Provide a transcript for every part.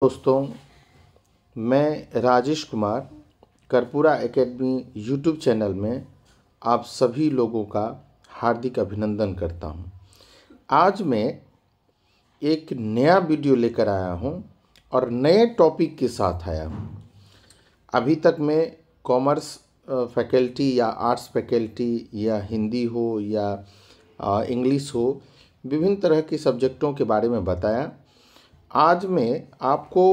दोस्तों, मैं Rajesh Kumar Karpura Academy YouTube channel में आप सभी लोगों का हार्दिक अभिनंदन करता हूं। आज मैं एक नया वीडियो लेकर आया हूं और नए टॉपिक के साथ आया हूं। अभी तक मैं कॉमर्स फैकल्टी या आर्ट्स फैकल्टी या हिंदी हो या इंग्लिश हो, विभिन्न तरह के सब्जेक्टों के बारे में बताया। आज मैं आपको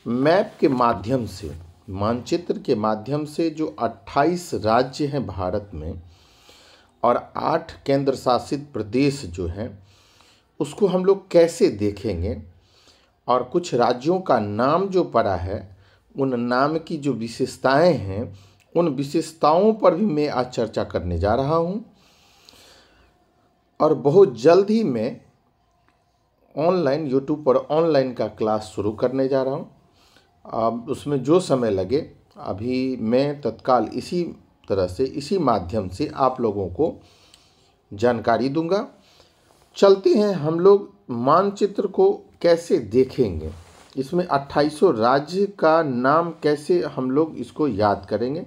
मैप के माध्यम से, मानचित्र के माध्यम से जो 28 राज्य हैं भारत में और 8 केंद्र शासित प्रदेश जो हैं, उसको हम लोग कैसे देखेंगे और कुछ राज्यों का नाम जो पड़ा है, उन नाम की जो विशेषताएं हैं, उन विशेषताओं पर भी मैं आज चर्चा करने जा रहा हूं। और बहुत जल्द ही मैं ऑनलाइन यूट्यूब पर ऑनलाइन का क्लास शुरू करने जा रहा हूं। अब उसमें जो समय लगे, अभी मैं तत्काल इसी तरह से, इसी माध्यम से आप लोगों को जानकारी दूंगा। चलते हैं हम लोग मानचित्र को कैसे देखेंगे, इसमें 2800 राज्य का नाम कैसे हम लोग इसको याद करेंगे।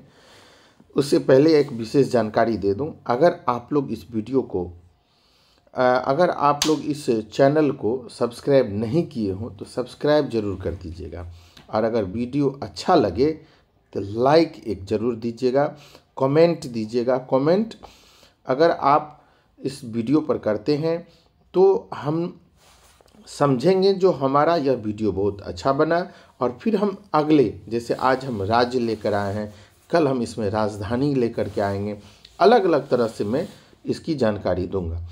उससे पहले एक विशेष जानकारी दे दूं, अगर आप लोग इस वीडियो को अगर आप लोग इस चैनल को सब्सक्राइब नहीं किए हों तो सब्सक्राइब ज़रूर कर दीजिएगा, और अगर वीडियो अच्छा लगे तो लाइक एक ज़रूर दीजिएगा, कमेंट दीजिएगा। कमेंट अगर आप इस वीडियो पर करते हैं तो हम समझेंगे जो हमारा यह वीडियो बहुत अच्छा बना, और फिर हम अगले, जैसे आज हम राज्य लेकर आए हैं, कल हम इसमें राजधानी लेकर के आएंगे। अलग अलग तरह से मैं इसकी जानकारी दूंगा।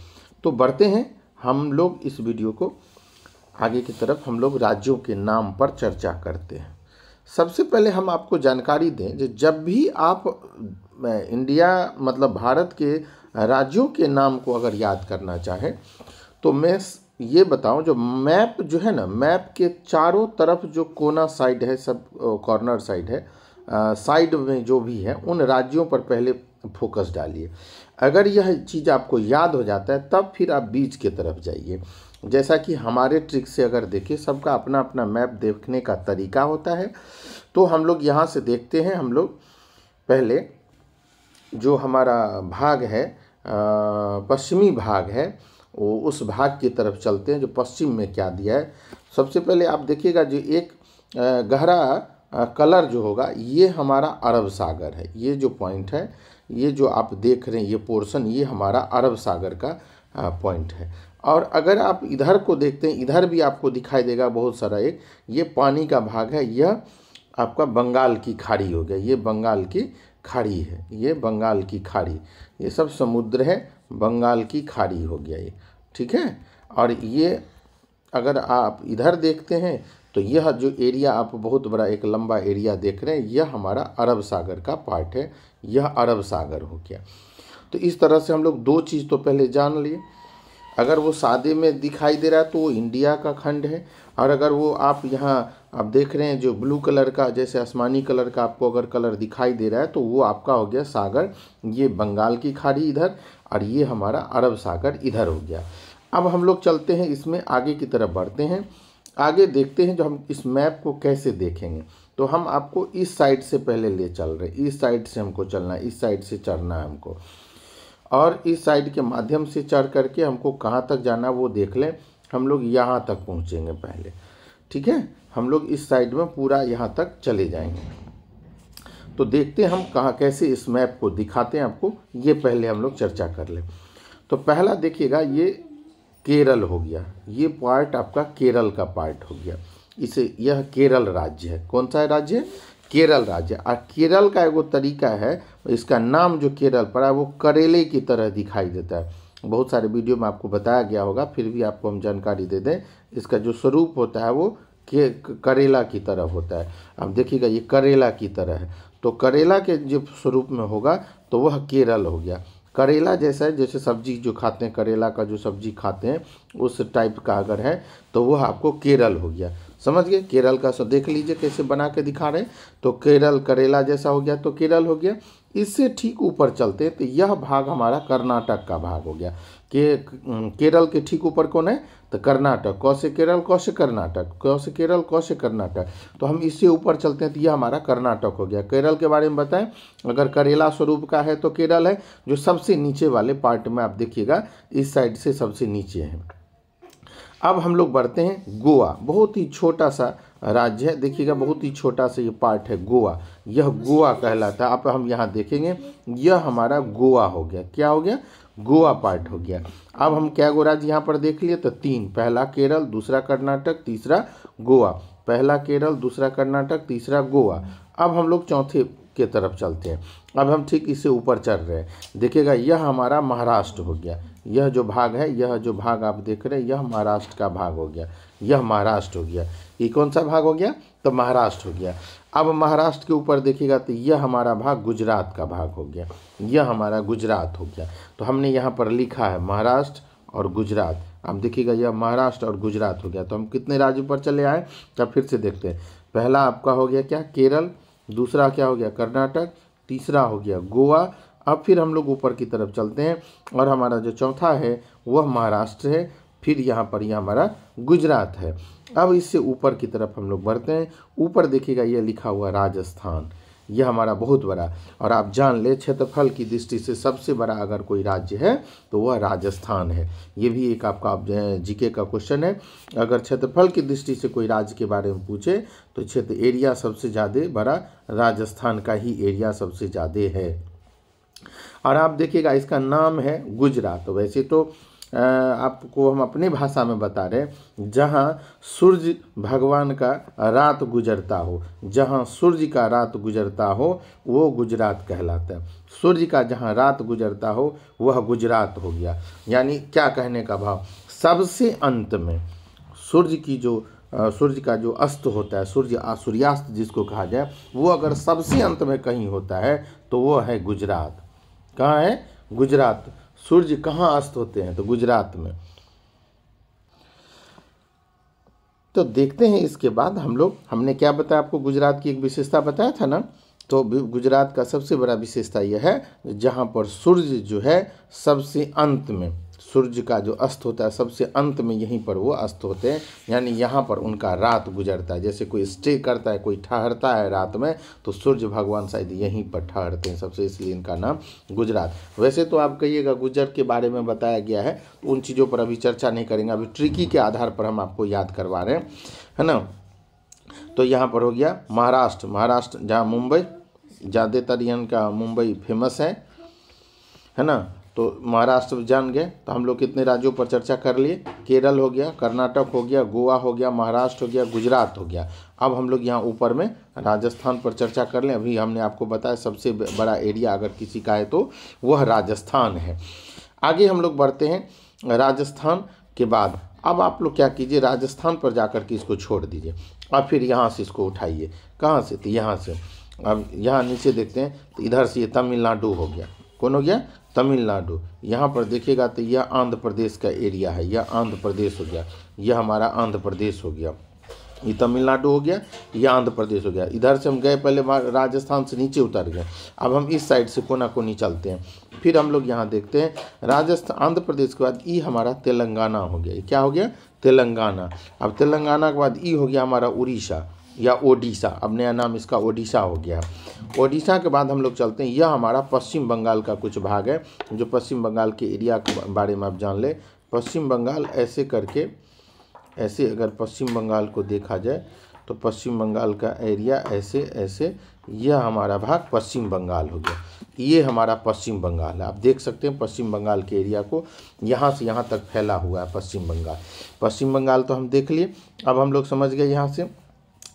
तो बढ़ते हैं हम लोग इस वीडियो को आगे की तरफ। हम लोग राज्यों के नाम पर चर्चा करते हैं। सबसे पहले हम आपको जानकारी दें, जो जब भी आप इंडिया मतलब भारत के राज्यों के नाम को अगर याद करना चाहें तो मैं ये बताऊं, जो मैप जो है ना, मैप के चारों तरफ जो कोना साइड है, सब कॉर्नर साइड है, साइड में जो भी है, उन राज्यों पर पहले फोकस डालिए। अगर यह चीज़ आपको याद हो जाता है तब फिर आप बीच की तरफ जाइए। जैसा कि हमारे ट्रिक से अगर देखें, सबका अपना अपना मैप देखने का तरीका होता है। तो हम लोग यहाँ से देखते हैं। हम लोग पहले जो हमारा भाग है, पश्चिमी भाग है, वो उस भाग की तरफ चलते हैं जो पश्चिम में क्या दिया है। सबसे पहले आप देखिएगा, जो एक गहरा कलर जो होगा, ये हमारा अरब सागर है। ये जो पॉइंट है, ये जो आप देख रहे हैं, ये पोर्शन, ये हमारा अरब सागर का पॉइंट है। और अगर आप इधर को देखते हैं, इधर भी आपको दिखाई देगा बहुत सारा एक, ये पानी का भाग है, यह आपका बंगाल की खाड़ी हो गया। ये बंगाल की खाड़ी है, ये बंगाल की खाड़ी, ये सब समुद्र है, बंगाल की खाड़ी हो गया ये, ठीक है। और ये अगर आप इधर देखते हैं तो यह जो एरिया आप बहुत बड़ा एक लंबा एरिया देख रहे हैं, यह हमारा अरब सागर का पार्ट है, यह अरब सागर हो गया। तो इस तरह से हम लोग दो चीज़ तो पहले जान लिए। अगर वो सादे में दिखाई दे रहा है तो वो इंडिया का खंड है, और अगर वो आप यहाँ आप देख रहे हैं जो ब्लू कलर का, जैसे आसमानी कलर का आपको अगर कलर दिखाई दे रहा है, तो वो आपका हो गया सागर। ये बंगाल की खाड़ी इधर, और ये हमारा अरब सागर इधर हो गया। अब हम लोग चलते हैं, इसमें आगे की तरफ बढ़ते हैं। आगे देखते हैं जो हम इस मैप को कैसे देखेंगे। तो हम आपको इस साइड से पहले ले चल रहे हैं, इस साइड से हमको चलना है, इस साइड से चढ़ना है हमको, और इस साइड के माध्यम से चढ़ करके हमको कहाँ तक जाना है वो देख लें। हम लोग यहाँ तक पहुँचेंगे पहले, ठीक है। हम लोग इस साइड में पूरा यहाँ तक चले जाएंगे। तो देखते हैं हम कहाँ कैसे इस मैप को दिखाते हैं आपको, ये पहले हम लोग चर्चा कर लें। तो पहला देखिएगा, ये केरल हो गया, ये पार्ट आपका केरल का पार्ट हो गया। इसे, यह केरल राज्य है। कौन सा राज्य है? केरल राज्य। और केरल का एगो तरीका है, इसका नाम जो केरल पड़ा है वो करेले की तरह दिखाई देता है। बहुत सारे वीडियो में आपको बताया गया होगा, फिर भी आपको हम जानकारी दे दें। इसका जो स्वरूप होता है वो करेला की तरह होता है। अब देखिएगा, ये करेला की तरह है, तो करेला के जो स्वरूप में होगा तो वह केरल हो गया। करेला जैसा है, जैसे सब्जी जो खाते हैं, करेला का जो सब्जी खाते हैं, उस टाइप का अगर है तो वह आपको केरल हो गया। समझ गए। केरल का सो देख लीजिए कैसे बना के दिखा रहे हैं। तो केरल करेला जैसा हो गया तो केरल हो गया। इससे ठीक ऊपर चलते हैं तो यह भाग हमारा कर्नाटक का भाग हो गया। केरल के ठीक ऊपर कौन है तो कर्नाटक। क से केरल, क से कर्नाटक, क से केरल, क से कर्नाटक। तो हम इससे ऊपर चलते हैं तो यह हमारा कर्नाटक हो गया। केरल के बारे में बताएं, अगर करेला स्वरूप का है तो केरल है, जो सबसे नीचे वाले पार्ट में आप देखिएगा इस साइड से सबसे नीचे है। अब हम लोग बढ़ते हैं गोवा। बहुत ही छोटा सा राज्य है, देखिएगा बहुत ही छोटा सा ये पार्ट है गोवा। यह गोवा कहलाता है। अब हम यहाँ देखेंगे यह हमारा गोवा हो गया। क्या हो गया? गोवा पार्ट हो गया। अब हम क्या गो राज्य यहाँ पर देख लिए तो 3, पहला केरल, दूसरा कर्नाटक, तीसरा गोवा। पहला केरल, दूसरा कर्नाटक, तीसरा गोवा। अब हम लोग चौथे के तरफ चलते हैं। अब हम ठीक इससे ऊपर चल रहे हैं। देखिएगा यह हमारा महाराष्ट्र हो गया। यह जो भाग है, यह जो भाग आप देख रहे हैं यह महाराष्ट्र का भाग हो गया। यह महाराष्ट्र हो गया। ये कौन सा भाग हो गया तो महाराष्ट्र हो गया। अब महाराष्ट्र के ऊपर देखिएगा तो यह हमारा भाग गुजरात का भाग हो गया। यह हमारा गुजरात हो गया। तो हमने यहाँ पर लिखा है महाराष्ट्र और गुजरात। अब देखिएगा यह महाराष्ट्र और गुजरात हो गया। तो हम कितने राज्यों पर चले आए तब फिर से देखते हैं। पहला आपका हो गया क्या? केरल। दूसरा क्या हो गया? कर्नाटक। तीसरा हो गया गोवा। अब फिर हम लोग ऊपर की तरफ चलते हैं और हमारा जो चौथा है वह महाराष्ट्र है। फिर यहाँ पर यह हमारा गुजरात है। अब इससे ऊपर की तरफ हम लोग बढ़ते हैं। ऊपर देखिएगा यह लिखा हुआ राजस्थान। यह हमारा बहुत बड़ा, और आप जान ले क्षेत्रफल की दृष्टि से सबसे बड़ा अगर कोई राज्य है तो वह राजस्थान है। ये भी एक आपका जीके का क्वेश्चन है। अगर क्षेत्रफल की दृष्टि से कोई राज्य के बारे में पूछे तो क्षेत्र एरिया सबसे ज़्यादा बड़ा राजस्थान का ही एरिया सबसे ज़्यादा है। और आप देखिएगा इसका नाम है गुजरात। वैसे तो आपको हम अपनी भाषा में बता रहे हैं, जहाँ सूर्य भगवान का रात गुजरता हो, जहाँ सूर्य का रात गुजरता हो वो गुजरात कहलाता है। सूर्य का जहाँ रात गुजरता हो वह गुजरात हो गया। यानी क्या कहने का भाव, सबसे अंत में सूर्य की जो सूर्य का जो अस्त होता है, सूर्यास्त जिसको कहा जाए, वो अगर सबसे अंत में कहीं होता है तो वो है गुजरात। कहाँ है? गुजरात। सूर्य कहाँ अस्त होते हैं तो गुजरात में। तो देखते हैं इसके बाद हमने क्या बताया आपको, गुजरात की एक विशेषता बताया था ना। तो गुजरात का सबसे बड़ा विशेषता यह है जहाँ पर सूर्य जो है सबसे अंत में, सूर्य का जो अस्त होता है सबसे अंत में यहीं पर वो अस्त होते हैं। यानी यहाँ पर उनका रात गुजरता है। जैसे कोई स्टे करता है, कोई ठहरता है रात में, तो सूर्य भगवान शायद यहीं पर ठहरते हैं सबसे, इसलिए इनका नाम गुजरात। वैसे तो आप कहिएगा गुजर के बारे में बताया गया है, उन चीज़ों पर अभी चर्चा नहीं करेंगे। अभी ट्रिकी के आधार पर हम आपको याद करवा रहे हैं, है ना। तो यहाँ पर हो गया महाराष्ट्र। महाराष्ट्र जहाँ मुंबई, ज़्यादातर यहाँ का मुंबई फेमस है ना। तो महाराष्ट्र जान गए। तो हम लोग कितने राज्यों पर चर्चा कर लिए? केरल हो गया, कर्नाटक हो गया, गोवा हो गया, महाराष्ट्र हो गया, गुजरात हो गया। अब हम लोग यहाँ ऊपर में राजस्थान पर चर्चा कर लें। अभी हमने आपको बताया सबसे बड़ा एरिया अगर किसी का है तो वह राजस्थान है। आगे हम लोग बढ़ते हैं राजस्थान के बाद। अब आप लोग क्या कीजिए, राजस्थान पर जाकर के इसको छोड़ दीजिए और फिर यहाँ से इसको उठाइए। कहाँ से? तो यहाँ से। अब यहाँ नीचे देखते हैं तो इधर से ये तमिलनाडु हो गया। कौन हो गया? तमिलनाडु। यहाँ पर देखिएगा तो यह आंध्र प्रदेश का एरिया है। यह आंध्र प्रदेश हो गया। यह हमारा आंध्र प्रदेश हो गया। ये तमिलनाडु हो गया, यह आंध्र प्रदेश हो गया। इधर से हम गए पहले राजस्थान से नीचे उतर गए। अब हम इस साइड से कोना कोनी चलते हैं। फिर हम लोग यहाँ देखते हैं राजस्थान, आंध्र प्रदेश के बाद ई हमारा तेलंगाना हो गया। ये क्या हो गया? तेलंगाना। अब तेलंगाना के बाद ई हो गया हमारा उड़ीसा या ओडिशा। अब नया नाम इसका ओडिशा हो गया। ओडिशा के बाद हम लोग चलते हैं, यह हमारा पश्चिम बंगाल का कुछ भाग है। जो पश्चिम बंगाल के एरिया के बारे में आप जान ले। पश्चिम बंगाल ऐसे करके, ऐसे अगर पश्चिम बंगाल को देखा जाए तो पश्चिम बंगाल का एरिया ऐसे ऐसे, यह हमारा भाग पश्चिम बंगाल हो गया। ये हमारा पश्चिम बंगाल है। आप देख सकते हैं पश्चिम बंगाल के एरिया को, यहाँ से यहाँ तक फैला हुआ है पश्चिम बंगाल। पश्चिम बंगाल तो हम देख लिए। अब हम लोग समझ गए। यहाँ से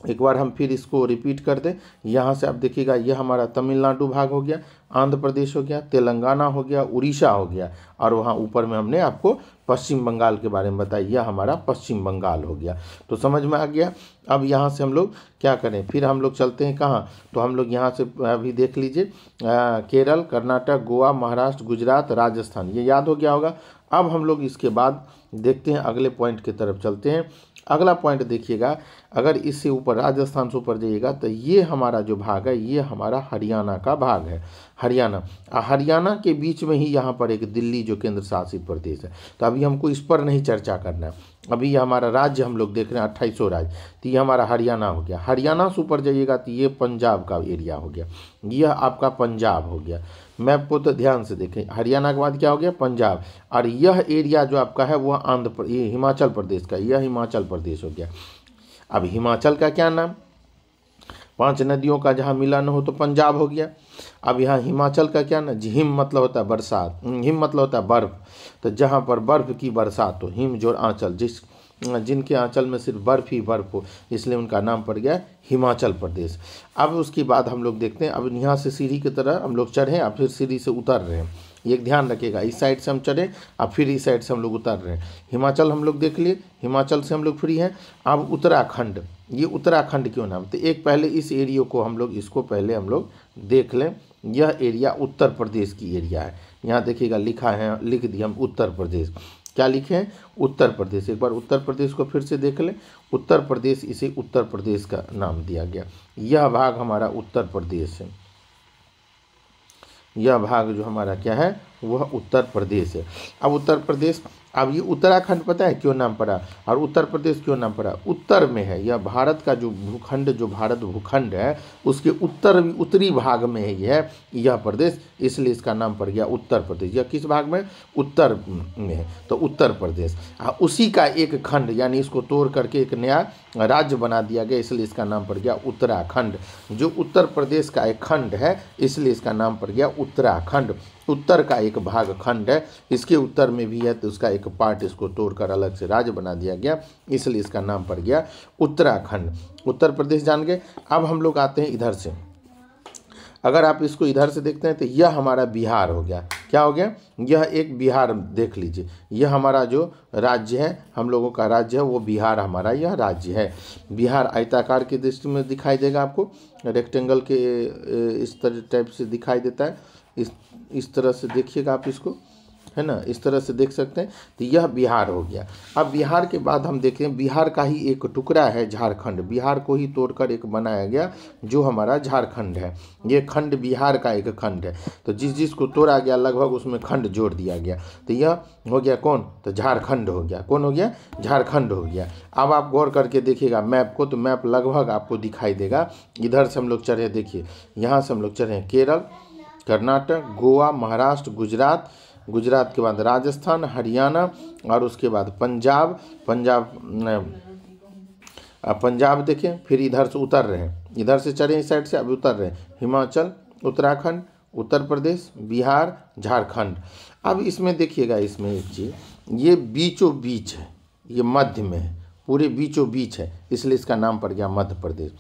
एक बार हम फिर इसको रिपीट कर दें। यहाँ से आप देखिएगा यह हमारा तमिलनाडु भाग हो गया, आंध्र प्रदेश हो गया, तेलंगाना हो गया, उड़ीसा हो गया, और वहाँ ऊपर में हमने आपको पश्चिम बंगाल के बारे में बताया। यह हमारा पश्चिम बंगाल हो गया। तो समझ में आ गया। अब यहाँ से हम लोग क्या करें, फिर हम लोग चलते हैं कहाँ, तो हम लोग यहाँ से अभी देख लीजिए केरल, कर्नाटक, गोवा, महाराष्ट्र, गुजरात, राजस्थान, ये याद हो गया होगा। अब हम लोग इसके बाद देखते हैं अगले पॉइंट की तरफ चलते हैं। अगला पॉइंट देखिएगा, अगर इससे ऊपर राजस्थान से ऊपर जाइएगा तो ये हमारा जो भाग है ये हमारा हरियाणा का भाग है। हरियाणा, हरियाणा के बीच में ही यहाँ पर एक दिल्ली जो केंद्र शासित प्रदेश है। तो अभी हमको इस पर नहीं चर्चा करना है। अभी ये हमारा राज्य हम लोग देख रहे हैं 2800 राज्य, तो ये हमारा हरियाणा हो गया। हरियाणा से ऊपर जाइएगा तो ये पंजाब का एरिया हो गया, यह आपका पंजाब हो गया। मैप को तो ध्यान से देखें, हरियाणा के बाद क्या हो गया पंजाब, और यह एरिया जो आपका है वह ये हिमाचल प्रदेश का, यह हिमाचल प्रदेश हो गया। अब हिमाचल का क्या नाम, 5 नदियों का जहाँ मिलन हो तो पंजाब हो गया। अब यहाँ हिमाचल का क्या नाम, हिम मतलब होता है बरसात, हिम मतलब होता है बर्फ, तो जहाँ पर बर्फ की बरसात हो, हिम जोड़ आंचल, जिनके आंचल में सिर्फ बर्फ ही बर्फ हो, इसलिए उनका नाम पड़ गया हिमाचल प्रदेश। अब उसके बाद हम लोग देखते हैं, अब यहाँ से सीढ़ी की तरह हम लोग चढ़े और फिर सीढ़ी से उतर रहे हैं। एक ध्यान रखिएगा, इस साइड से हम चढ़े और फिर इस साइड से हम लोग उतर रहे हैं। हिमाचल हम लोग देख लिए, हिमाचल से हम लोग फ्री हैं। अब उत्तराखंड, ये उत्तराखंड क्यों नाम, तो एक पहले इस एरिया को हम लोग, इसको पहले हम लोग देख लें। यह एरिया उत्तर प्रदेश की एरिया है। यहाँ देखिएगा लिखा है, लिख दिया हम उत्तर प्रदेश, क्या लिखे हैं उत्तर प्रदेश। एक बार उत्तर प्रदेश को फिर से देख लें, उत्तर प्रदेश, इसे उत्तर प्रदेश का नाम दिया गया। यह भाग हमारा उत्तर प्रदेश है, यह भाग जो हमारा क्या है वह उत्तर प्रदेश है। अब उत्तर प्रदेश, अब ये उत्तराखंड पता है क्यों नाम पड़ा और उत्तर प्रदेश क्यों नाम पड़ा, उत्तर में है यह, भारत का जो भूखंड, जो भारत भूखंड है उसके उत्तरी भाग में है यह प्रदेश, इसलिए इसका नाम पड़ गया उत्तर प्रदेश। यह किस भाग में, उत्तर में है, तो उत्तर प्रदेश। उसी का एक खंड, यानी इसको तोड़ करके एक नया राज्य बना दिया गया, इसलिए इसका नाम पड़ गया उत्तराखंड। जो उत्तर प्रदेश का एक खंड है इसलिए इसका नाम पड़ गया उत्तराखंड। उत्तर का एक भाग खंड है, इसके उत्तर में भी है, तो उसका एक पार्ट इसको तोड़कर अलग से राज्य बना दिया गया, इसलिए इसका नाम पड़ गया उत्तराखंड। उत्तर प्रदेश जान गए। अब हम लोग आते हैं इधर से, अगर आप इसको इधर से देखते हैं तो यह हमारा बिहार हो गया। क्या हो गया, यह एक बिहार देख लीजिए, यह हमारा जो राज्य है, हम लोगों का राज्य है वो बिहार हमारा यह राज्य है। बिहार आयताकार की दृष्टि में दिखाई देगा आपको, रेक्टेंगल के इस तरह टाइप से दिखाई देता है, इस तरह से देखिएगा आप इसको, है ना, इस तरह से देख सकते हैं। तो यह बिहार हो गया। अब बिहार के बाद हम देखें, बिहार का ही एक टुकड़ा है झारखंड, बिहार को ही तोड़कर एक बनाया गया जो हमारा झारखंड है। ये खंड बिहार का एक खंड है, तो जिसको तोड़ा गया लगभग उसमें खंड जोड़ दिया गया, तो यह हो गया कौन, तो झारखंड हो गया। कौन हो गया, झारखंड हो गया। अब आप गौर करके देखिएगा मैप को, तो मैप लगभग आपको दिखाई देगा। इधर से हम लोग चढ़े, देखिए यहाँ से हम लोग चढ़े केरल, कर्नाटक, गोवा, महाराष्ट्र, गुजरात, गुजरात के बाद राजस्थान, हरियाणा, और उसके बाद पंजाब, पंजाब देखें, फिर इधर से उतर रहे हैं, इधर से चढ़े इस साइड से, अभी उतर रहे हैं हिमाचल, उत्तराखंड, उत्तर प्रदेश, बिहार, झारखंड। अब इसमें देखिएगा, इसमें एक चीज़, ये बीचों बीच है, ये मध्य में है, पूरे बीचों बीच है, इसलिए इसका नाम पड़ गया मध्य प्रदेश।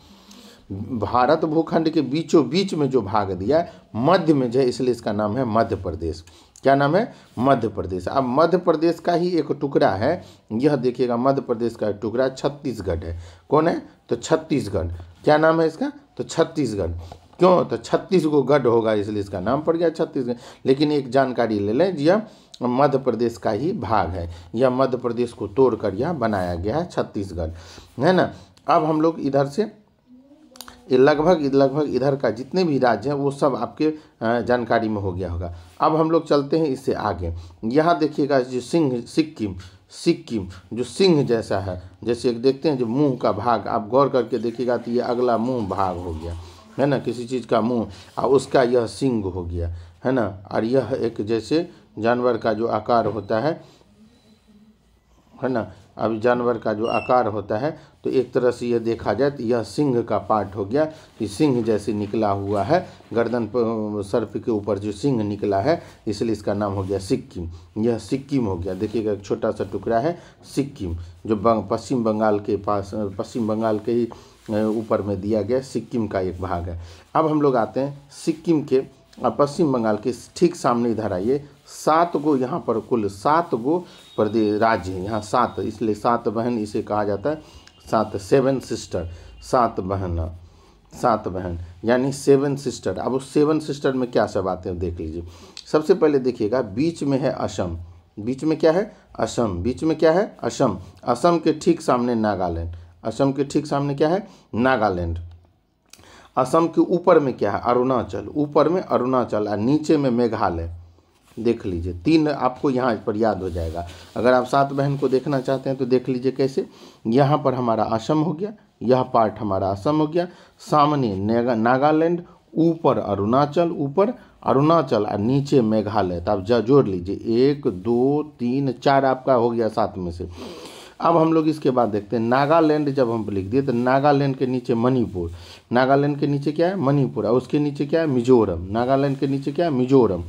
भारत भूखंड के बीचों बीच में जो भाग दिया है मध्य में जो है, इसलिए इसका नाम है मध्य प्रदेश। क्या नाम है, मध्य प्रदेश। अब मध्य प्रदेश का ही एक टुकड़ा है, यह देखिएगा मध्य प्रदेश का एक टुकड़ा छत्तीसगढ़ है। कौन है, तो छत्तीसगढ़। क्या नाम है इसका, तो छत्तीसगढ़। क्यों, तो 36 गो गढ़ होगा, इसलिए इसका नाम पड़ गया छत्तीसगढ़। लेकिन एक जानकारी ले लें, यह मध्य प्रदेश का ही भाग है, यह मध्य प्रदेश को तोड़कर यह बनाया गया है छत्तीसगढ़, है ना। अब हम लोग इधर से लगभग इधर का जितने भी राज्य हैं वो सब आपके जानकारी में हो गया होगा। अब हम लोग चलते हैं इससे आगे। यहाँ देखिएगा जो सिक्किम जो सिंह जैसा है, जैसे देखते हैं जो मुंह का भाग, आप गौर करके देखिएगा तो ये अगला मुंह भाग हो गया, है ना, किसी चीज़ का मुंह, और उसका यह सिंह हो गया, है ना। और यह एक जैसे जानवर का जो आकार होता है ना, अब जानवर का जो आकार होता है, तो एक तरह से यह देखा जाए तो यह सिंह का पार्ट हो गया, कि सिंह जैसे निकला हुआ है, गर्दन पर सर्प के ऊपर जो सिंह निकला है, इसलिए इसका नाम हो गया सिक्किम। यह सिक्किम हो गया। देखिएगा एक छोटा सा टुकड़ा है सिक्किम, जो पश्चिम बंगाल के पास, पश्चिम बंगाल के ही ऊपर में दिया गया सिक्किम का एक भाग है। अब हम लोग आते हैं सिक्किम के पश्चिम बंगाल के ठीक सामने, इधर आइए, 7 गो यहाँ पर कुल 7 गो प्रदेश राज्य हैं, यहाँ 7, इसलिए 7 बहन इसे कहा जाता है, 7 सिस्टर, 7 बहन यानी 7 सिस्टर। अब उस 7 सिस्टर में क्या सब आते हैं देख लीजिए। सबसे पहले देखिएगा बीच में है असम, बीच में क्या है, असम, बीच में क्या है, असम, असम के ठीक सामने नागालैंड, असम के ठीक सामने क्या है, नागालैंड। असम के ऊपर में क्या है, अरुणाचल, ऊपर में अरुणाचल और नीचे में मेघालय। देख लीजिए, 3 आपको यहाँ पर याद हो जाएगा। अगर आप 7 बहन को देखना चाहते हैं तो देख लीजिए कैसे, यहाँ पर हमारा असम हो गया, यह पार्ट हमारा असम हो गया, सामने नागालैंड, ऊपर अरुणाचल, ऊपर अरुणाचल और नीचे मेघालय। तो आप जोड़ लीजिए 1 2 3 4 आपका हो गया 7 में से। अब हम लोग इसके बाद देखते हैं नागालैंड, जब हम लिख दिए तो नागालैंड के नीचे मणिपुर, नागालैंड के नीचे क्या है, मणिपुर, और उसके नीचे क्या है, मिजोरम। नागालैंड के नीचे क्या है, मिजोरम।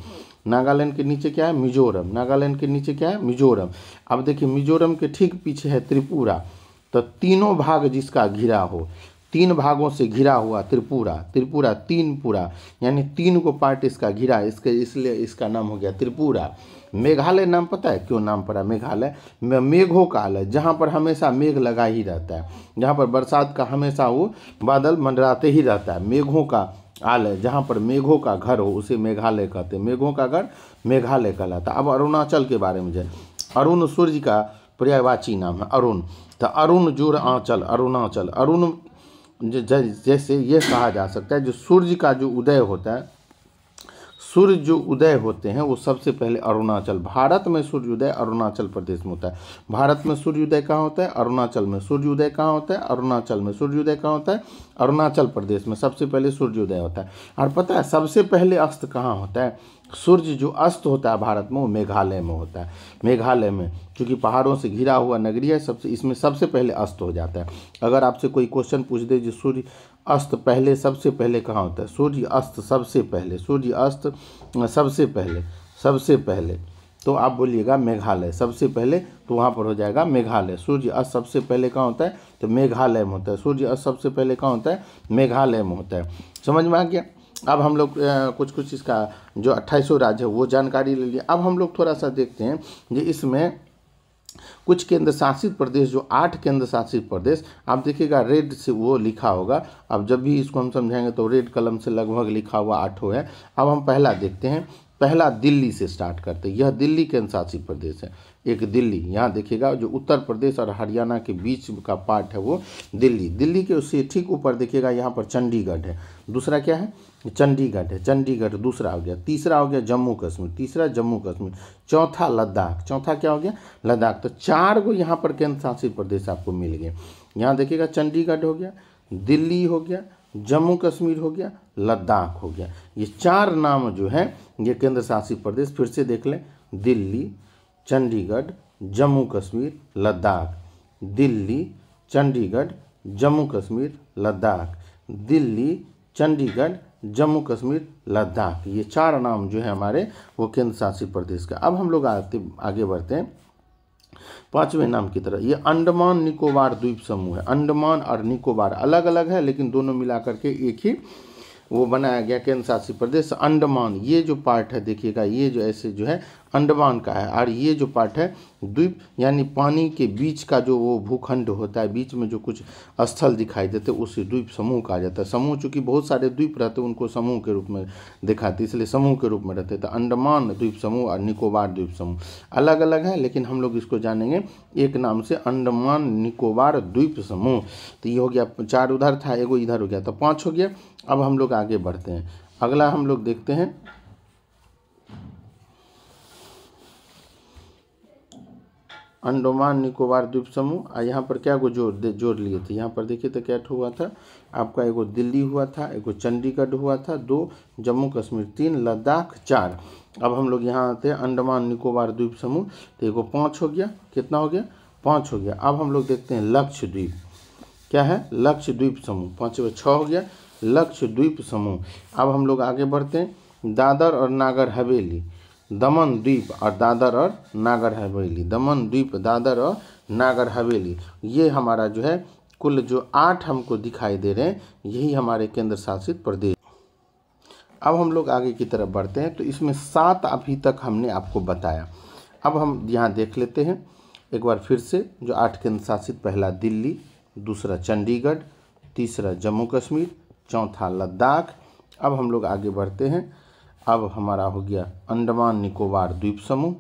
नागालैंड के नीचे क्या है, मिजोरम। नागालैंड के नीचे क्या है, मिजोरम। अब देखिए मिजोरम के ठीक पीछे है त्रिपुरा। तो तीनों भाग जिसका घिरा हो, 3 भागों से घिरा हुआ त्रिपुरा, त्रिपुरा 3 पूरा, यानी 3 को पार्ट इसका घिरा, इसके इसलिए इसका नाम हो गया त्रिपुरा। मेघालय नाम पता है क्यों नाम पड़ा, मेघालय मेघों का हाल है, जहाँ पर हमेशा मेघ लगा ही रहता है, जहाँ पर बरसात का हमेशा वो बादल मंडराते ही रहता है। मेघों का आल है, जहाँ पर मेघों का घर हो उसे मेघालय कहते हैं, मेघों का घर मेघालय कहलाता है। अब अरुणाचल के बारे में जाए, अरुण सूर्य का पर्यायवाची नाम है, अरुण। तो अरुण जुड़ आंचल, अरुणाचल, अरुण जैसे ये कहा जा सकता है, जो सूर्य का जो उदय होता है, सूर्य जो उदय होते हैं वो सबसे पहले अरुणाचल, भारत में सूर्योदय अरुणाचल प्रदेश में होता है। भारत में सूर्योदय कहाँ होता है, अरुणाचल में। सूर्योदय कहाँ होता है, अरुणाचल में। सूर्योदय कहाँ होता है, अरुणाचल प्रदेश में सबसे पहले सूर्योदय होता है। और पता है सबसे पहले अस्त कहाँ होता है, सूर्य जो अस्त होता है भारत में वो मेघालय में होता है। मेघालय में क्योंकि पहाड़ों से घिरा हुआ नगरी है, सबसे इसमें सबसे पहले अस्त हो जाता है। अगर आपसे कोई क्वेश्चन पूछ दे जो सूर्य अस्त पहले सबसे पहले कहाँ होता है, सूर्य अस्त सबसे पहले, सूर्य अस्त सबसे पहले तो आप बोलिएगा मेघालय सबसे पहले, तो वहाँ पर हो जाएगा मेघालय। सूर्य अस्त सबसे पहले कहाँ होता है, तो मेघालय में होता है। सूर्य अस्त सबसे पहले कहाँ होता है, मेघालय में होता है। समझ में आ गया। अब हम लोग कुछ इसका जो 28वां राज्य है वो जानकारी ले लिए। अब हम लोग थोड़ा सा देखते हैं कि इसमें कुछ केंद्र शासित प्रदेश, जो 8 केंद्र शासित प्रदेश, आप देखिएगा रेड से वो लिखा होगा। अब जब भी इसको हम समझाएंगे तो रेड कलम से लगभग लिखा हुआ 8 है। अब हम पहला देखते हैं, पहला दिल्ली से स्टार्ट करते हैं। यह दिल्ली केंद्र शासित प्रदेश है, एक दिल्ली। यहाँ देखिएगा जो उत्तर प्रदेश और हरियाणा के बीच का पार्ट है वो दिल्ली। दिल्ली के उससे ठीक ऊपर देखिएगा यहाँ पर चंडीगढ़ है। दूसरा क्या है, चंडीगढ़ है, चंडीगढ़ दूसरा हो गया। तीसरा हो गया जम्मू कश्मीर, तीसरा जम्मू कश्मीर। चौथा लद्दाख, चौथा क्या हो गया, लद्दाख। तो 4 को यहाँ पर केंद्र शासित प्रदेश आपको मिल गए। यहाँ देखिएगा चंडीगढ़ हो गया, दिल्ली हो गया, जम्मू कश्मीर हो गया, लद्दाख हो गया। ये 4 नाम जो है ये केंद्र शासित प्रदेश, फिर से देख लें, दिल्ली, चंडीगढ़, जम्मू कश्मीर, लद्दाख। दिल्ली, चंडीगढ़, जम्मू कश्मीर, लद्दाख। दिल्ली, चंडीगढ़, जम्मू कश्मीर, लद्दाख। ये 4 नाम जो है हमारे वो केंद्र शासित प्रदेश का। अब हम लोग आगे बढ़ते हैं 5वें नाम की तरह। ये अंडमान निकोबार द्वीप समूह है। अंडमान और निकोबार अलग अलग है, लेकिन दोनों मिलाकर के एक ही वो बनाया गया केंद्र शासित प्रदेश। अंडमान ये जो पार्ट है देखिएगा, ये जो ऐसे जो है अंडमान का है, और ये जो पार्ट है द्वीप, यानी पानी के बीच का जो वो भूखंड होता है, बीच में जो कुछ स्थल दिखाई देते उसे द्वीप समूह कहा जाता है। समूह चूंकि बहुत सारे द्वीप रहते हैं उनको समूह के रूप में दिखाते, इसलिए समूह के रूप में रहते। तो अंडमान द्वीप समूह और निकोबार द्वीप समूह अलग अलग है, लेकिन हम लोग इसको जानेंगे एक नाम से, अंडमान निकोबार द्वीप समूह। तो ये हो गया 4 उधर था, एगो इधर हो गया, तो 5 हो गया। अब हम लोग आगे बढ़ते हैं, अगला हम लोग देखते हैं अंडमान निकोबार द्वीप समूह। और यहाँ पर क्या को जोड़ लिए थे, यहाँ पर देखिए तो क्या हुआ था आपका, एगो दिल्ली हुआ था, एगो चंडीगढ़ हुआ था, 2 जम्मू कश्मीर, 3 लद्दाख, 4। अब हम लोग यहाँ आते हैं अंडमान निकोबार द्वीप समूह, तो एगो 5 हो गया। कितना हो गया, 5 हो गया। अब हम लोग देखते हैं लक्षद्वीप, क्या है, लक्षद्वीप समूह, 5 में 6 हो गया, लक्षद्वीप समूह। अब हम लोग आगे बढ़ते हैं, दादर और नागर हवेली, दमन द्वीप और दादर और नागर हवेली, दमन द्वीप, दादर और नागर हवेली। ये हमारा जो है कुल जो 8 हमको दिखाई दे रहे हैं, यही हमारे केंद्र शासित प्रदेश। अब हम लोग आगे की तरफ बढ़ते हैं, तो इसमें 7 अभी तक हमने आपको बताया। अब हम यहाँ देख लेते हैं एक बार फिर से, जो 8 केंद्र शासित, पहला दिल्ली, दूसरा चंडीगढ़, तीसरा जम्मू कश्मीर, चौथा लद्दाख। अब हम लोग आगे बढ़ते हैं, अब हमारा हो गया अंडमान निकोबार द्वीप समूह,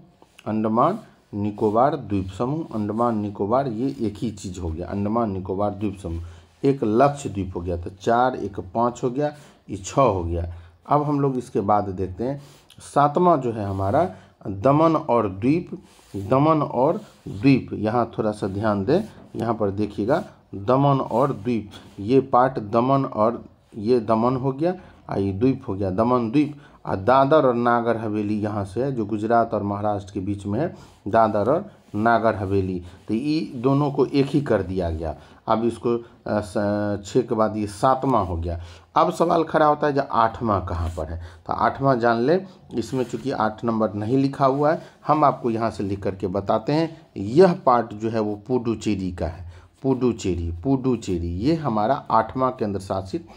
अंडमान निकोबार द्वीप समूह, अंडमान निकोबार ये एक ही चीज़ हो गया, अंडमान निकोबार द्वीप समूह। एक लक्षद्वीप हो गया, तो 4 एक 5 हो गया, ये 6 हो गया। अब हम लोग इसके बाद देखते हैं 7वां जो है हमारा दमन और द्वीप। दमन और द्वीप, यहाँ थोड़ा सा ध्यान दें, यहाँ पर देखिएगा दमन और द्वीप, ये पार्ट दमन और ये दमन हो गया, ये द्वीप हो गया दमन द्वीप। और दादर और नागर हवेली यहाँ से है, जो गुजरात और महाराष्ट्र के बीच में है, दादर और नागर हवेली। तो ये दोनों को एक ही कर दिया गया। अब इसको 6 के बाद ये 7वां हो गया। अब सवाल खड़ा होता है जो 8वां कहाँ पर है, तो 8वां जान ले। इसमें चूंकि 8 नंबर नहीं लिखा हुआ है, हम आपको यहाँ से लिख करके बताते हैं। यह पार्ट जो है वो पुडुचेरी का है, पुडुचेरी ये हमारा 8वां केंद्र शासित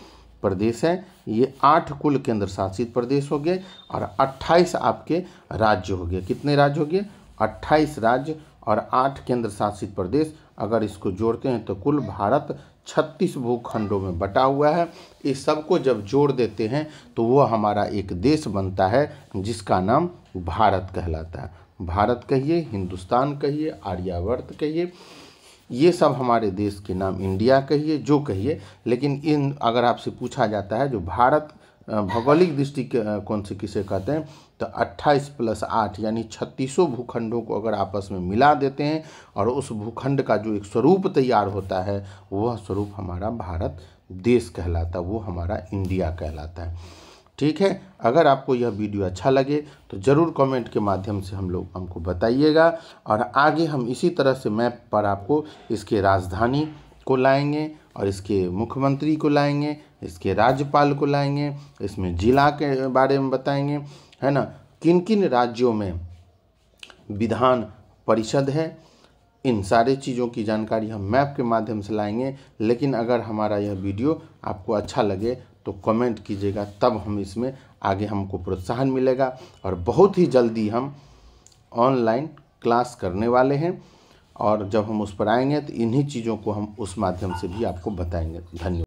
प्रदेश है। ये 8 कुल केंद्र शासित प्रदेश हो गए और 28 आपके राज्य हो गए। कितने राज्य हो गए? 28 राज्य और 8 केंद्र शासित प्रदेश। अगर इसको जोड़ते हैं तो कुल भारत 36 भूखंडों में बटा हुआ है। इस सबको जब जोड़ देते हैं तो वो हमारा एक देश बनता है जिसका नाम भारत कहलाता है। भारत कहिए, हिंदुस्तान कहिए, आर्यावर्त कहिए, ये सब हमारे देश के नाम, इंडिया कहिए, जो कहिए। लेकिन इन अगर आपसे पूछा जाता है जो भारत भौगोलिक दृष्टिकोण से किसे कहते हैं, तो 28 + 8 यानी 36 भूखंडों को अगर आपस में मिला देते हैं और उस भूखंड का जो एक स्वरूप तैयार होता है, वह स्वरूप हमारा भारत देश कहलाता है, वो हमारा इंडिया कहलाता है। ठीक है, अगर आपको यह वीडियो अच्छा लगे तो ज़रूर कमेंट के माध्यम से हमको बताइएगा। और आगे हम इसी तरह से मैप पर आपको इसके राजधानी को लाएंगे और इसके मुख्यमंत्री को लाएंगे, इसके राज्यपाल को लाएंगे, इसमें जिला के बारे में बताएंगे, है ना, किन किन राज्यों में विधान परिषद है। इन सारे चीज़ों की जानकारी हम मैप के माध्यम से लाएंगे। लेकिन अगर हमारा यह वीडियो आपको अच्छा लगे तो कमेंट कीजिएगा, तब हम इसमें आगे हमको प्रोत्साहन मिलेगा। और बहुत ही जल्दी हम ऑनलाइन क्लास करने वाले हैं और जब हम उस पर आएंगे तो इन्हीं चीज़ों को हम उस माध्यम से भी आपको बताएंगे। धन्यवाद।